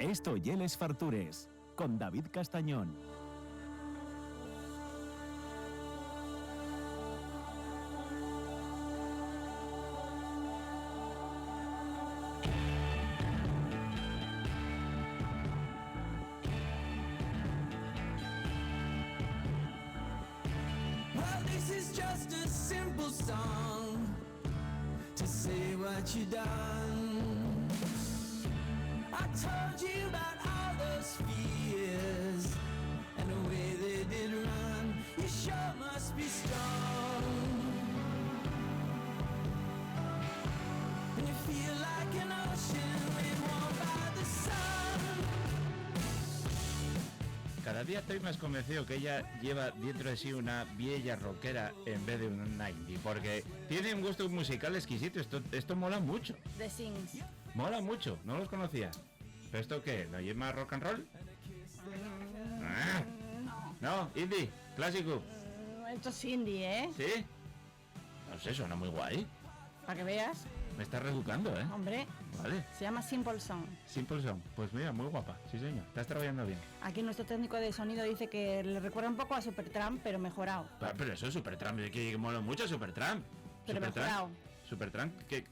Esto y Les Fartures, con David Castañón. Well, this is just a simple song to say what you done. I told you about all those fears and the way they did run. You sure must be strong. And you feel like an ocean when warmed by the sun. Cada día estoy más convencido que ella lleva dentro de sí una vieja rockera en vez de un 90, porque tiene un gusto musical exquisito. Esto mola mucho. The Sings. Mola mucho, no los conocía. ¿Pero esto qué? ¿No lleva rock and roll? No, indie, clásico. Esto es indie, ¿eh? ¿Sí? No sé, suena muy guay. Para que veas. Me estás reeducando, ¿eh? Hombre, Vale. se llama Simple Song. Simple Song. Pues mira, muy guapa. Sí, señor. Estás trabajando bien. Aquí nuestro técnico de sonido dice que le recuerda un poco a Supertramp, pero mejorado. Pero eso es Supertramp. Que mola mucho Supertramp. Pero mejorado. Supertramp, que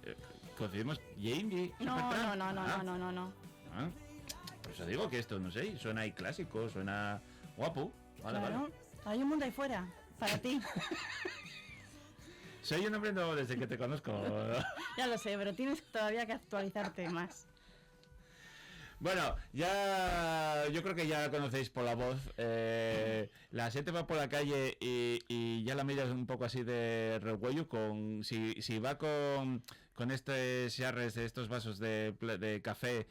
coincidimos. ¿Y indie? No, Supertramp. no. Ah, por eso digo que esto, no sé, suena ahí clásico, suena guapo. Vale, Claro, vale. hay un mundo ahí fuera, para ti. Soy un hombre nuevo desde que te conozco. Ya lo sé, pero tienes todavía que actualizarte más. Bueno, ya yo creo que ya conocéis por la voz. La gente va por la calle y ya la miras un poco así de recuello. Si va con estos jarres, estos vasos de café,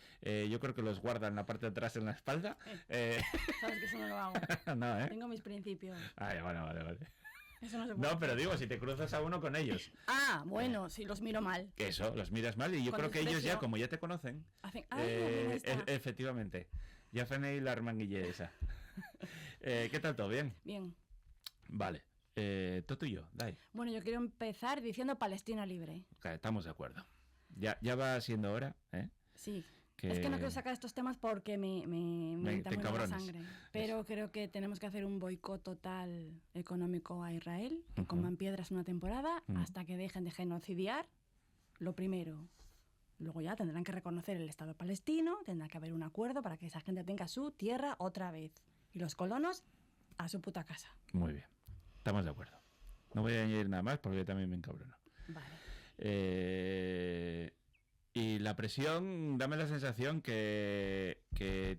yo creo que los guarda en la parte de atrás en la espalda. Sabes que eso no lo hago. No, ¿eh? Tengo mis principios. Ay, bueno, vale. Eso no se puede. No, pero digo, si te cruzas a uno con ellos. Ah, bueno, si los miro mal. Que eso, los miras mal y yo Con creo que ellos desprecio. ya, como ya te conocen, Hacen, ahí está. efectivamente, ya hacen ahí la armanguille esa. ¿Qué tal, todo bien? Bien. Vale, todo tuyo, dai. Bueno, yo quiero empezar diciendo Palestina libre. Claro, estamos de acuerdo. Ya va siendo hora, ¿eh? Sí. Que- Es que no quiero sacar estos temas porque me entra te muy la encabronas. sangre. Pero creo que tenemos que hacer un boicot total económico a Israel, que coman piedras una temporada, hasta que dejen de genocidiar, lo primero. Luego ya tendrán que reconocer el Estado palestino, tendrá que haber un acuerdo para que esa gente tenga su tierra otra vez. Y los colonos a su puta casa. Muy bien, estamos de acuerdo. No voy a añadir nada más porque yo también me encabrono. Vale. Y la presión, dame la sensación que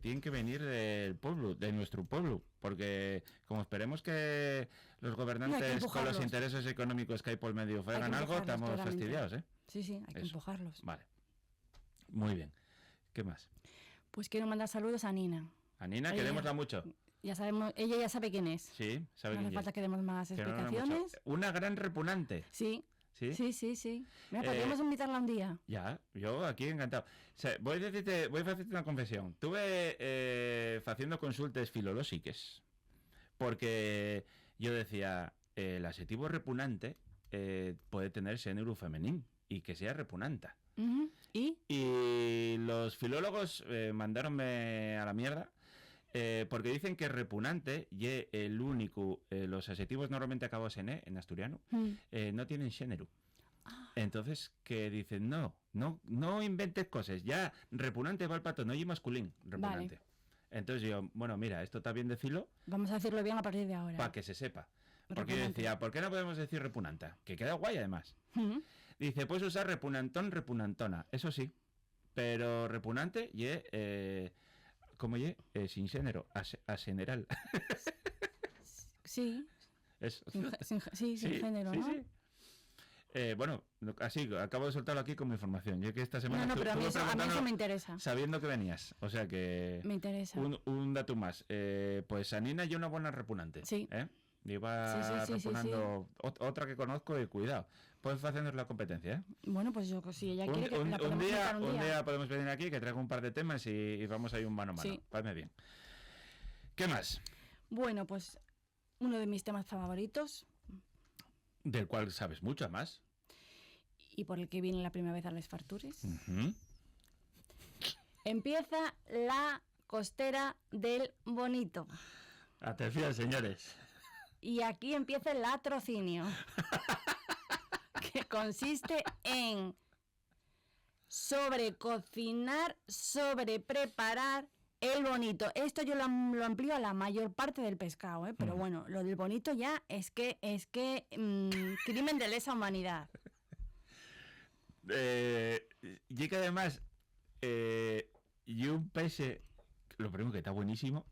tiene que venir del pueblo, de nuestro pueblo, porque como esperemos que los No, hay que gobernantes con los empujarlos. intereses económicos que hay por medio Hay hagan que algo, empujarlos estamos claramente. fastidiados, ¿eh? Sí, hay que Eso. empujarlos. Vale, muy bien. ¿Qué más? Pues quiero mandar saludos a Nina. A Nina, Ella- queremosla mucho. Ya sabemos, ella ya sabe quién es. Sí, sabe No quién hace falta es. que demos más Que no, no, explicaciones. mucho. Una gran repugnante. Sí. ¿Sí? Sí. Mira, podríamos invitarla un día. Ya, yo aquí encantado. O sea, voy a decirte una confesión. Tuve haciendo consultas filológicas porque yo decía, el adjetivo repugnante puede tener género femenino y que sea repugnanta. Ujú. ¿Y? Y los filólogos mandaronme a la mierda porque dicen que repugnante y el único, los adjetivos normalmente acabados en asturiano, no tienen género. Entonces, que dicen, no inventes cosas, ya repugnante va el pato, no y masculín, repugnante. Vale. Entonces yo, bueno, mira, esto está bien decirlo Vamos a decirlo bien a partir de ahora. para que se sepa. Porque yo Repugnante. decía, ¿por qué no podemos decir repugnanta? Que queda guay además. Ujú. Dice, puedes usar repugnantón, repugnantona, eso sí, pero repugnante y como sin género, a general. Sí. Es- Sin género, ¿no? sí. Bueno, así, acabo de soltarlo aquí como información. Yo que esta semana No, pero a mí estuve eso preguntando me interesa. sabiendo que venías. O sea que... Me interesa. Un dato más. Pues a Nina yo una buena repugnante. Sí. Lleva Sí. repugnando otra que conozco y cuidado. Puedes hacernos la competencia, ¿eh? Bueno, pues yo, si ella quiere, que la un podemos día, invitar un día podemos venir aquí, que traigo un par de temas y vamos ahí un mano a mano. Sí. Parece bien. ¿Qué más? Bueno, pues uno de mis temas favoritos Del cual sabes mucho más. y por el que vine la primera vez a Les Fartures. Ujú. Empieza la costera del bonito. Atención, señores. Y aquí empieza el latrocinio. Que consiste en sobrecocinar, sobrepreparar el bonito. Esto yo lo amplío a la mayor parte del pescado, ¿eh? Pero bueno, lo del bonito ya es que crimen de lesa humanidad. Y que además, y un pese, lo primero que está buenísimo,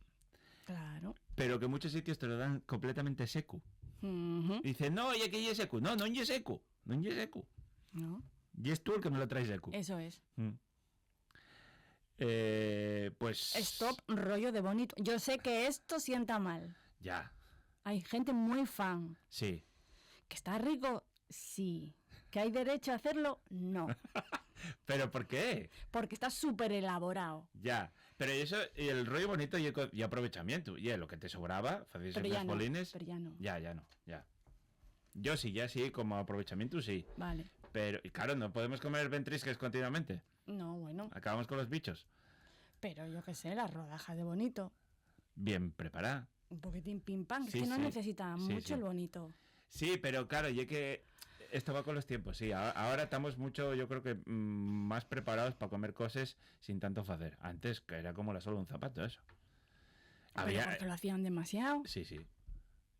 Claro. pero que muchos sitios te lo dan completamente seco. Uh-huh. Dice, no, y aquí es seco. No es seco. No es seco. No, Y es tú el que me lo traes seco. eso es. Pues... Stop rollo de bonito. Yo sé que esto sienta mal. Ya, Hay gente muy fan. sí. ¿Que está rico? Sí. ¿Que hay derecho a hacerlo? No. ¿Pero por qué? Porque está súper elaborado. Ya. Pero eso, y el rollo bonito y aprovechamiento. Y lo que te sobraba, hacías Pero los ya no. bolines. Pero ya no. Ya no, ya. Yo sí, ya sí, como aprovechamiento sí. Vale. Pero, y claro, no podemos comer ventrisques continuamente. No, bueno. Acabamos con los bichos. Pero yo qué sé, las rodajas de bonito. Bien preparada. Un poquitín pim pam. Sí, es que no sí. necesita Sí, mucho sí. el bonito. Sí, pero claro, ya que esto va con los tiempos, sí. Ahora estamos mucho, yo creo que más preparados para comer cosas sin tanto hacer. Antes, que era como la sola un zapato, eso. Pero porque lo hacían demasiado. Sí, sí.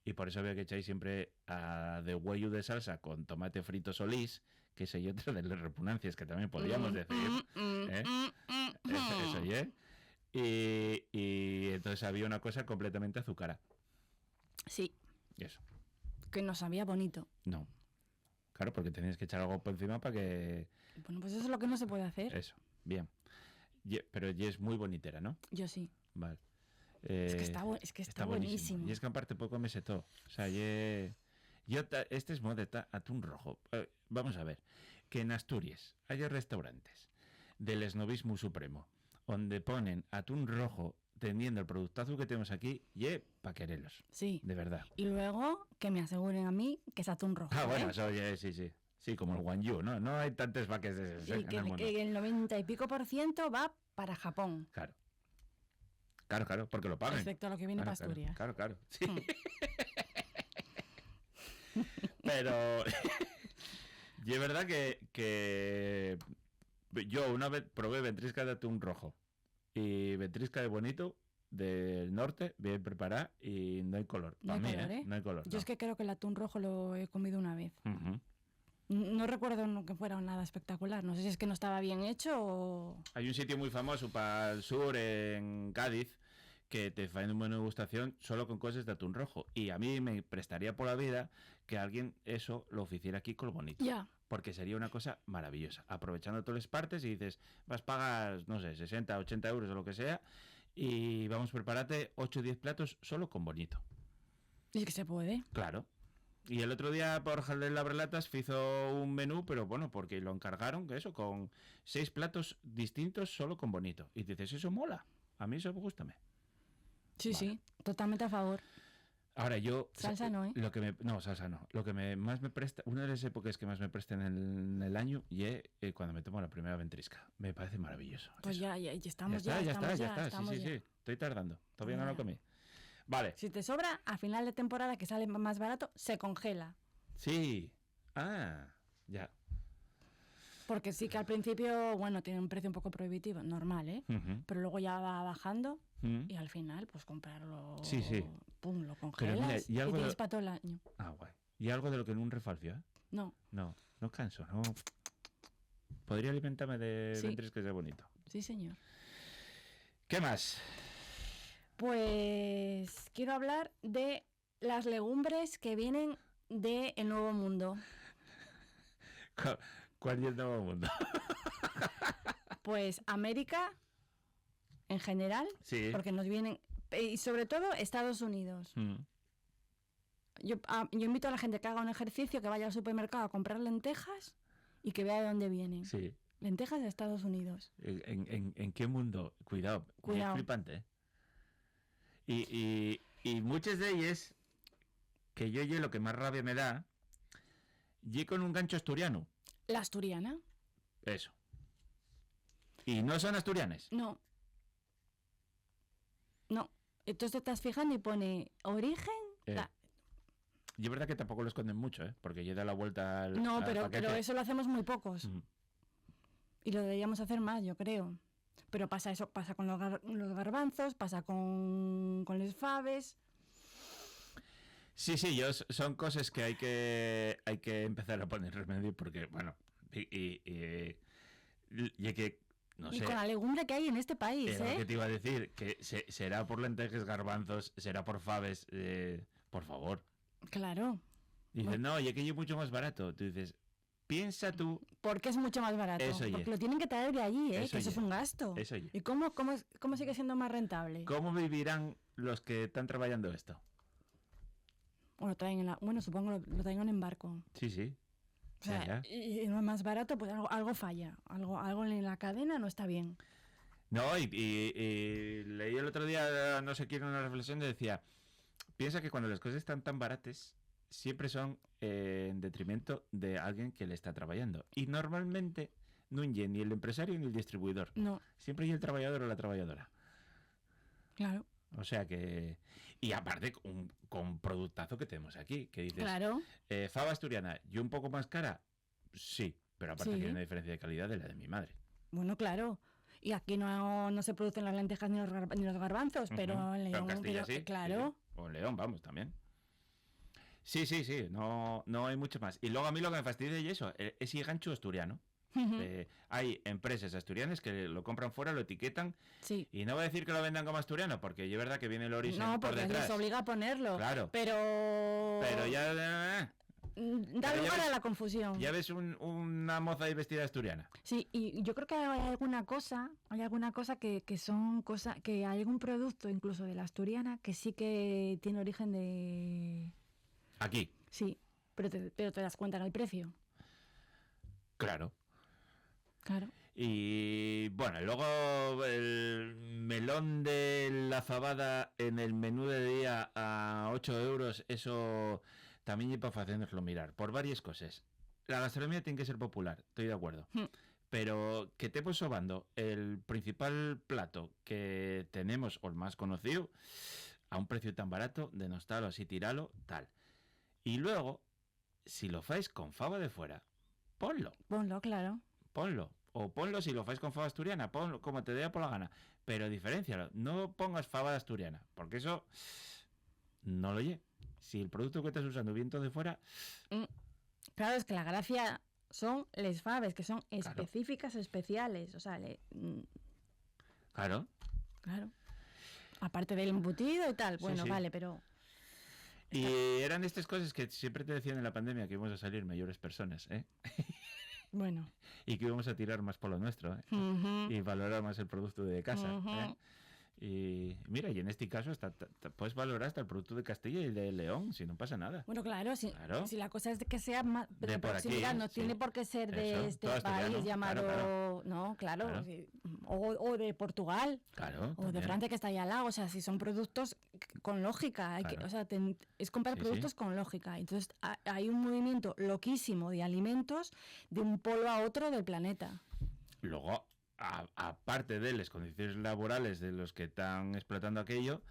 Y por eso había que echáis siempre a de huello de salsa con tomate frito solís, que ese y otro de las repugnancias que también podríamos decir. ¿Eh? Eso, ¿eh? Y entonces había una cosa completamente azucarada. Sí, Y eso. que no sabía bonito. No. Claro, porque tenías que echar algo por encima para que... Bueno, pues eso es lo que no se puede hacer. Eso, bien. Pero ya es muy bonitera, ¿no? Yo sí. Vale. Es que está buenísimo. Y es que aparte puedo comerse todo. O sea, este es modo de atún rojo. Vamos a ver. Que en Asturias hay restaurantes del esnovismo supremo donde ponen atún rojo teniendo el productazo que tenemos aquí y pa' quererlos. Sí. De verdad. Y luego que me aseguren a mí que es atún rojo. Ah, bueno, ¿eh? eso ya sí, sí. Sí, como el Guanyu, ¿no? No hay tantos vaques de esos Y en el mundo. que el 90 y pico % va para Japón. Claro. Claro, porque lo pagan. Respecto a lo que viene para Asturias. Claro. Sí. Pero y es verdad que yo una vez probé ventrisca de atún rojo y ventrisca de bonito del norte, bien preparada y no hay color. No Para hay mí, color, ¿eh? No hay color. Yo es que creo que el atún rojo lo he comido una vez. Ujú. No recuerdo que fuera nada espectacular. No sé si es que no estaba bien hecho o... Hay un sitio muy famoso para el sur, en Cádiz, que te faen una degustación solo con cosas de atún rojo. Y a mí me prestaría por la vida que alguien eso lo oficiara aquí con lo bonito. Ya. Porque sería una cosa maravillosa. Aprovechando todas las partes y dices, vas a pagar, no sé, 60, 80 euros o lo que sea, y vamos, prepárate 8 o 10 platos solo con bonito. Y es que se puede. Claro. Y el otro día por Jalén Labrelatas hizo un menú, pero bueno, porque lo encargaron, que eso, con 6 platos distintos solo con bonito. Y dices, eso mola. A mí eso me gusta. Sí, Vale. sí. Totalmente a favor. Ahora yo... Salsa no, ¿eh? No, salsa no. Lo que más me presta... Una de las épocas que más me presta en el año y es cuando me tomo la primera ventrisca. Me parece maravilloso. Pues eso. ya estamos Ya ya. está. Estamos Sí. ya. Estoy tardando. Todavía no Ya. lo comí. Vale. Si te sobra, a final de temporada que sale más barato, se congela. Sí. Ah, ya. Porque sí que al principio, bueno, tiene un precio un poco prohibitivo, normal, ¿eh? Ujú. Pero luego ya va bajando Mm. y al final, pues comprarlo... Sí, sí. Pum, lo Pero congelas mira, y y algo tienes de- para todo el año. Ah, guay. Y algo de lo que en un refalcio, ¿eh? No, No canso, no. Podría alimentarme de Sí. ventriscas de bonito. sí señor. ¿Qué más? Pues quiero hablar de las legumbres que vienen del Nuevo Mundo. ¿Cuál es el nuevo mundo? Pues América en general, Sí. porque nos vienen, y sobre todo Estados Unidos. Mm. Yo invito a la gente que haga un ejercicio, que vaya al supermercado a comprar lentejas y que vea de dónde vienen. Sí. Lentejas de Estados Unidos. ¿En qué mundo? Cuidado. Cuidado. Es flipante, ¿eh? Y muchas de ellas, que yo lo que más rabia me da, y con un gancho asturiano. La asturiana. Eso. ¿Y no son asturianes? No. Entonces te estás fijando y pone origen. Y es verdad que tampoco lo esconden mucho, porque ya da la vuelta al No, al pero paquete. eso lo hacemos muy pocos. Y lo deberíamos hacer más, yo creo. Pero pasa con los garbanzos, pasa con los faves. Sí, son cosas que hay que empezar a poner remedio porque, bueno, y que, no Y sé, con la legumbre que hay en este país, era lo que te iba a decir, que será por lentejas, garbanzos, será por faves, por favor. Claro. Dices, no, y aquello es mucho más barato. Tú dices, piensa tú. Porque es mucho más barato. Eso ye. Porque lo tienen que traer de allí, Eso que eso ye. es un gasto. Eso ye. ¿Y cómo sigue siendo más rentable? ¿Cómo vivirán los que están trabajando esto? O lo traen supongo lo traen en barco. Sí. O sea, Ya. y no es más barato, pues algo falla. Algo en la cadena no está bien. No, y leí el otro día, no sé quién, una reflexión que decía, piensa que cuando las cosas están tan baratas, siempre son en detrimento de alguien que le está trabajando. Y normalmente no hay ni el empresario ni el distribuidor. No, Siempre hay el trabajador o la trabajadora. claro. O sea que... Y aparte, con productazo que tenemos aquí, que dices, Claro. fava asturiana, ¿y un poco más cara? Sí, pero aparte Sí. que hay una diferencia de calidad de la de mi madre. Bueno, claro. Y aquí no se producen las lentejas ni los garbanzos, pero Ujú. en Pero León, en Castilla sí. claro. Sí. O en León, vamos, también. Sí, no hay mucho más. Y luego a mí lo que me fastidia es eso, ese gancho asturiano. Ujú. Hay empresas asturianas que lo compran fuera, lo etiquetan, Sí. y no voy a decir que lo vendan como asturiano, porque es verdad que viene el origen No, por porque detrás. les obliga a ponerlo. Claro. Pero ya da pero ya lugar ves- a la confusión. ves una moza ahí vestida asturiana. Sí, y yo creo que hay alguna cosa que hay algún producto incluso de la asturiana que sí que tiene origen de... Aquí, Sí, pero te das cuenta en el precio. claro. Claro. Y bueno, luego el melón de la fabada en el menú de día a 8 euros, eso también es para hacernoslo mirar, por varias cosas. La gastronomía tiene que ser popular, estoy de acuerdo. Pero que te sobando el principal plato que tenemos, o el más conocido, a un precio tan barato, denostalo así, tiralo, tal. Y luego, si lo fais con fava de fuera, ponlo. Ponlo. O ponlo si lo fais con fava asturiana, ponlo como te dé por la gana. Pero diferéncialo, no pongas fava asturiana, porque eso no lo lle. Si el producto que estás usando viene todo de fuera, Claro, es que la gracia son les faves, que son Claro. específicas, especiales. O sea, claro. claro. Aparte del embutido y tal. Sí, Bueno, sí. vale, pero... Y eran estas cosas que siempre te decían en la pandemia que íbamos a salir mayores personas, Bueno. y que íbamos a tirar más por lo nuestro, Ujú. y valorar más el producto de casa. Ujú. Y mira, y en este caso puedes valorar hasta el producto de Castilla y de León, si no pasa nada. Bueno, claro, si Claro. la cosa es de que sea más De por aquí, proximidad, no sí. tiene por qué ser de Eso, este todo asturiano, país llamado... claro. No, claro. Claro. Sí. O de Portugal. Claro. O de también. Francia, que está ahí al lado. O sea, si son productos con lógica. Claro. O sea, es comprar Sí, productos sí. con lógica. Entonces, hay un movimiento loquísimo de alimentos de un polo a otro del planeta. Luego, aparte de las condiciones laborales de los que están explotando aquello,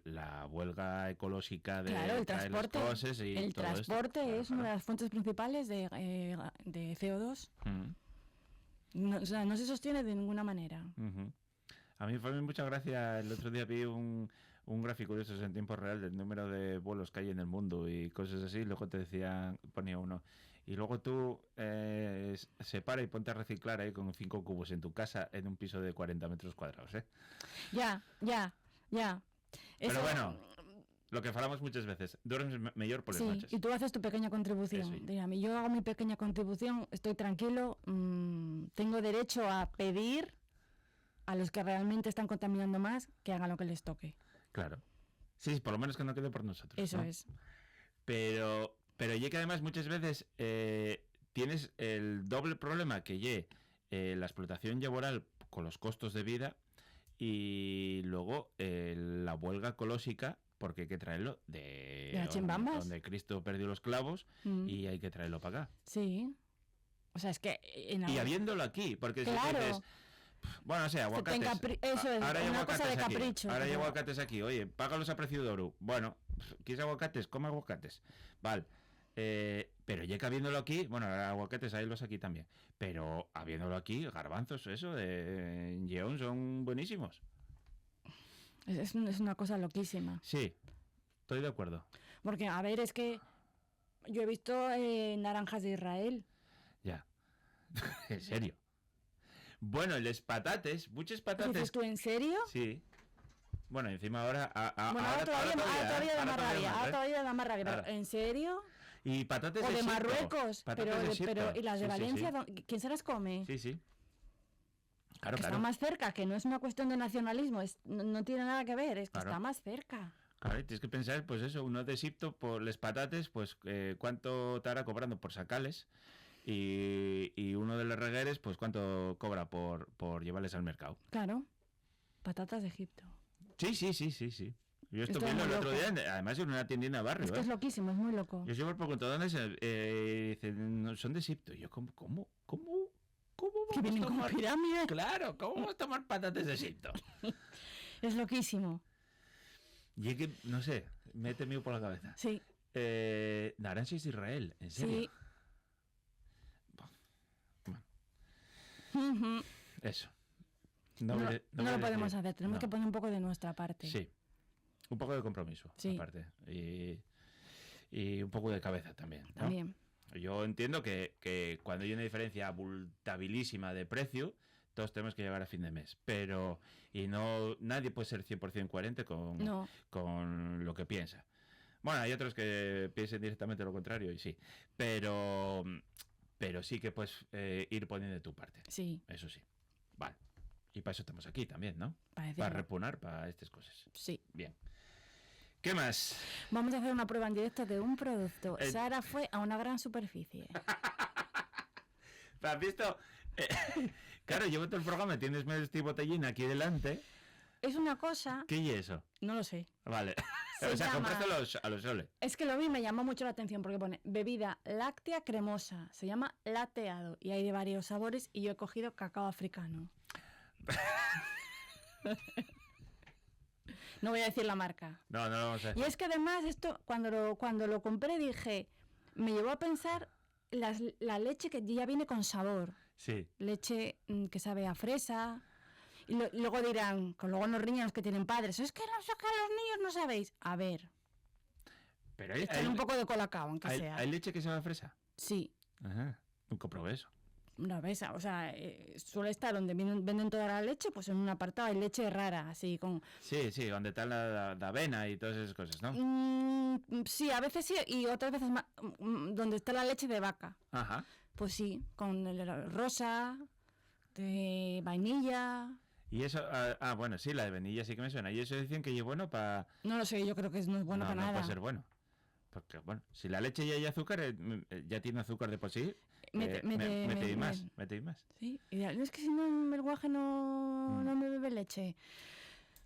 la huelga ecológica de Claro, el traer las transporte. cosas y El todo esto. transporte Claro, es una de claro. las fuentes principales de CO2. No, o sea, no se sostiene de ninguna manera. Ujú. A mí fue mucha gracia. El otro día vi un gráfico de esos en tiempo real del número de vuelos que hay en el mundo y cosas así. Luego te ponía uno. Y luego tú separa y ponte a reciclar ahí con 5 cubos en tu casa en un piso de 40 metros cuadrados. Ya. Pero Eso- bueno, lo que falamos muchas veces, duermes mejor por las Sí, noches. y tú haces tu pequeña contribución. Eso. Dígame, yo hago mi pequeña contribución, estoy tranquilo, tengo derecho a pedir a los que realmente están contaminando más que hagan lo que les toque. Claro. Sí, por lo menos que no quede por nosotros. Eso ¿no? es. Pero ya que además muchas veces tienes el doble problema que la explotación laboral con los costos de vida y luego la huelga ecológica, porque hay que traerlo de las chimbambas. donde Cristo perdió los clavos Mm, y hay que traerlo para acá. Sí. O sea, es que... Y habiéndolo aquí, porque claro. si dices... Bueno, no sé, aguacates. Eso es, Ahora hay una cosa de aguacates aquí. capricho. Ahora hay pero- aguacates aquí. Oye, págalos a precio de oro. Bueno, ¿quieres aguacates? Come aguacates. Vale. Pero ya que habiéndolo aquí, bueno, aguacates hay los aquí también. Pero habiéndolo aquí, garbanzos, eso, de Yeon son buenísimos. Es una cosa loquísima. Sí, estoy de acuerdo. Porque, a ver, es que yo he visto naranjas de Israel. Ya. En serio. Bueno, les patates, muchos ¿Dices patates. tú en serio? Sí. Bueno, encima ahora. Bueno, ahora todavía da más rabia. Ahora todavía da más rabia. Pero, Ahora. ¿en serio? Y patates O de Egipto. Marruecos. Patates de Egipto. Pero, ¿y las de Sí, sí, Valencia? sí. ¿Quién se las come? Sí, sí. Claro, Que claro. está más cerca, que no es una cuestión de nacionalismo, no tiene nada que ver, es que Claro. está más cerca. Claro, tienes que pensar, pues eso, uno de Egipto por les patates, pues cuánto estará cobrando por sacales y uno de los regueres, pues cuánto cobra por llevarles al mercado. Claro, patatas de Egipto. Sí, sí, sí, sí, sí. Yo estuve Esto es viendo el muy otro loco. día, además en una tiendina de barrio. Es que es loquísimo, es muy loco. Yo siempre pregunto, ¿dónde es? Dicen, "No, son de Egipto". Y yo, ¿cómo Que vamos vienen a como tomar? pirámides. Claro, ¿cómo vamos a tomar patates de Egipto? Es loquísimo. Y es que, no sé, me he temido por la cabeza. Sí, Naranjas de Israel, ¿en serio? sí. Bueno, Ujú. eso. No voy a lo decir. podemos hacer, tenemos No. que poner un poco de nuestra parte. Sí, un poco de compromiso, Sí. aparte. Y un poco de cabeza también. ¿no? También. Yo entiendo que cuando hay una diferencia abultabilísima de precio, todos tenemos que llegar a fin de mes. Pero, nadie puede ser 100% coherente No, con lo que piensa. Bueno, hay otros que piensen directamente lo contrario y sí. Pero sí que puedes ir poniendo de tu parte. sí, Eso sí. Vale. Y para eso estamos aquí también, ¿no? para Para decirlo. repunar para estas cosas. Sí. Bien. ¿Qué más? Vamos a hacer una prueba en directo de un producto. Eh. Sara fue a una gran superficie. ¿Has visto? Claro, llevo todo el programa, tienes medio botellín aquí delante. Es una cosa, ¿Qué es eso? no lo sé. Vale. Se O sea, llama- compraste a los soles. Es que lo vi y me llamó mucho la atención porque pone bebida láctea cremosa. Se llama lateado y hay de varios sabores y yo he cogido cacao africano. No voy a decir la marca. No, no lo vamos a Y decir. es que además esto, cuando lo compré dije, me llevó a pensar la leche que ya viene con sabor. Sí. Leche que sabe a fresa. Y luego dirán, que luego nos riñan los que tienen padres, es que los niños no sabéis. A ver, Pero hay, echarle un poco de colacao, aunque sea. ¿hay leche que sabe a fresa? Sí, Ajá. Nunca probé eso. una vez, o sea, suele estar donde venden toda la leche, pues en un apartado hay leche rara, así con... Sí, sí, donde está la avena y todas esas cosas, ¿no? Sí, a veces sí, y otras veces donde está la leche de vaca. Ajá. Pues sí, con el rosa, de vainilla... Y eso, bueno, sí, la de vainilla sí que me suena. Y eso dicen que es bueno para... No lo sé, yo creo que no es bueno no, para no nada. puede ser bueno. Porque, bueno, si la leche ya hay azúcar, ya tiene azúcar de por sí, Mete más. Sí, y dirán, es que si no el guaje no me bebe leche.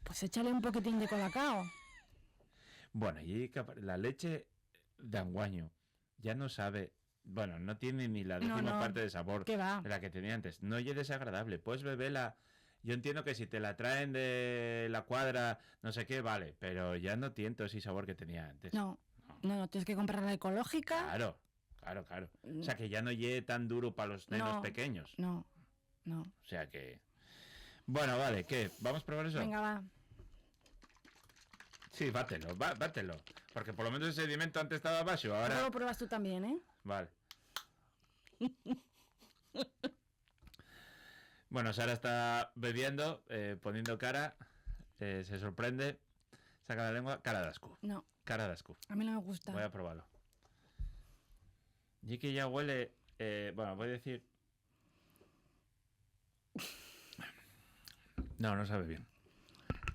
Pues échale un poquitín de colacao. Bueno, y la leche de anguaño ya no sabe... Bueno, no tiene ni la No, décima no. parte de sabor ¿Qué va? de la que tenía antes. No es desagradable. Puedes beberla... Yo entiendo que si te la traen de la cuadra, no sé qué, vale. Pero ya no tiene todo ese sabor que tenía antes. No, tienes que comprarla ecológica. Claro. O sea, que ya no llegue tan duro para los nenos No. pequeños. No. O sea que... Bueno, vale, ¿qué? ¿Vamos a probar eso? Venga, va. Sí, bátelo. Porque por lo menos el sedimento antes estaba bajo, Ahora ahora... lo pruebas tú también, ¿eh? Vale. Bueno, Sara está bebiendo, poniendo cara, se sorprende, saca la lengua, cara de asco. No, Cara de asco. a mí no me gusta. Voy a probarlo. Y que ya huele... bueno, voy a decir... No sabe bien.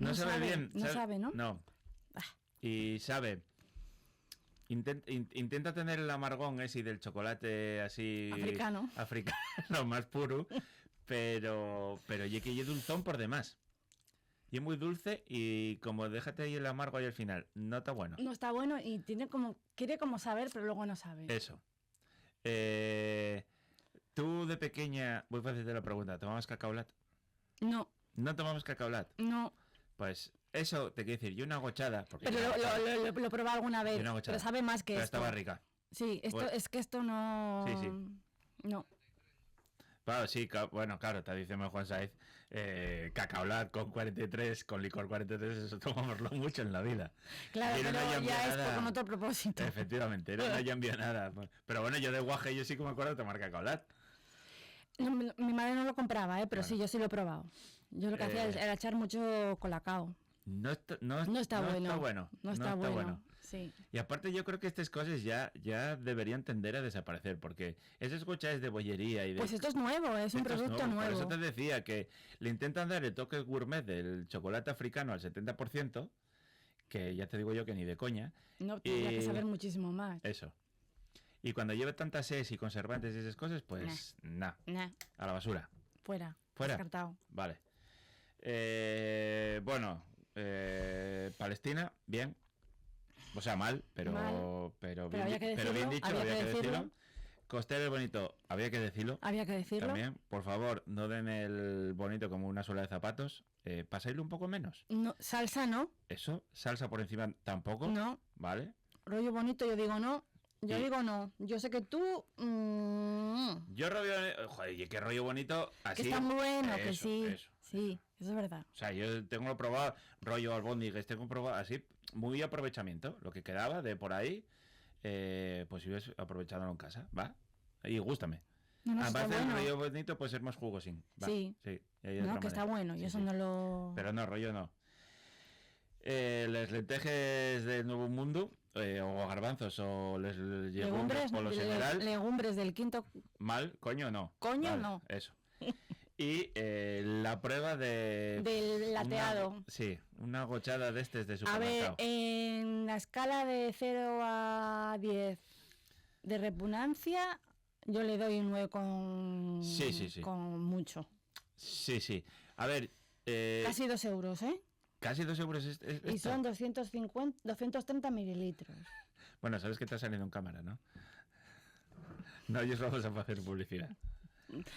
No sabe bien. No sabe, ¿no? No. Ah. Y sabe... Intenta tener el amargón ese del chocolate así... Africano. Africano, más puro. Pero y que es dulzón por demás. Y es muy dulce y como déjate ahí el amargo ahí al final. No está bueno. No está bueno y quiere como saber, pero luego no sabe. Eso. Te Tú de pequeña, muy fácil de la pregunta, ¿tomabas cacaolat? No, ¿No tomamos cacaolat? no. Pues eso te quiero decir, yo una gochada. Porque Pero yo una gochada, lo he probado alguna vez. yo una gochada, Pero sabe más que pero esto. estaba rica. Sí, esto, Bueno. es que esto no... Sí, sí. No. Claro, sí, bueno, claro, está diciendo Juan Saiz, cacaolat con 43, con licor 43, eso tomámoslo mucho en la vida. Claro, Y no pero nos ya envía es nada. con otro propósito. Efectivamente, no haya enviado nada. Pero bueno, yo de guaje yo sí que me acuerdo de tomar cacaolat. No, mi madre no lo compraba, pero Bueno. sí, yo sí lo he probado. Yo lo que hacía era echar mucho colacao. No está No está bueno. No está bueno. Sí. Y aparte yo creo que estas cosas ya deberían tender a desaparecer, porque esas gochas de bollería y de... Pues esto es nuevo, es un esto es producto Por nuevo. eso te decía que le intentan dar el toque gourmet del chocolate africano al 70%, que ya te digo yo que ni de coña. No, tendría que Y- saber muchísimo más. Eso. Y cuando lleve tantas ses y conservantes y esas cosas, pues nada, Nah, a la basura. fuera. Fuera. Descartado. Vale. Bueno, Palestina, bien. O sea, mal, pero Mal. pero Pero había que pero bien decirlo, dicho, había que decirlo. Coster bonito, había que decirlo. Había que decirlo. También, por favor, no den el bonito como una suela de zapatos. Pasadlo un poco menos. No, salsa no. Eso, salsa por encima tampoco. No. ¿Vale? Rollo bonito, yo digo no. Yo Y- digo no. Yo sé que tú... Yo joder, y qué rollo bonito. Así. que está muy bueno, que Eso, sí. eso. Sí, eso es verdad. O sea, yo tengo probado rollo albóndigas, tengo probado así, muy aprovechamiento. Lo que quedaba de por ahí, pues si hubiese aprovechado en casa, ¿va? Y gústame. No, no, está Aparte el bueno. rollo bonito puede ser más jugosín. ¿va? Sí. Sí, y hay de No, otra que está manera. bueno. Sí, Y eso sí. no lo... Pero no, rollo no. Las lentejas del Nuevo Mundo, o garbanzos, o les legumbres, por lo general, legumbres del quinto... mal, coño no. Coño, no. Eso. Y la prueba de... Del lateado. Sí, una gochada de de A ver, supermercado. en la escala de 0 a 10 de repugnancia, yo le doy un 9 con... Sí, sí, sí. Con mucho. Sí, sí. A ver, Casi 2 euros, ¿eh? casi 2 euros es Y esto. son 230 mililitros. Bueno, sabes que te ha salido en cámara, ¿no? No, ellos vamos a hacer publicidad.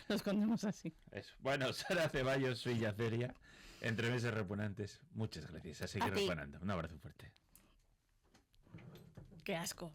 Lo escondemos así. Eso. Bueno, Sara Ceballos, soy Yaceria, entre meses repugnantes. Muchas gracias. A seguir A ti. repugnando. Un abrazo fuerte. Qué asco.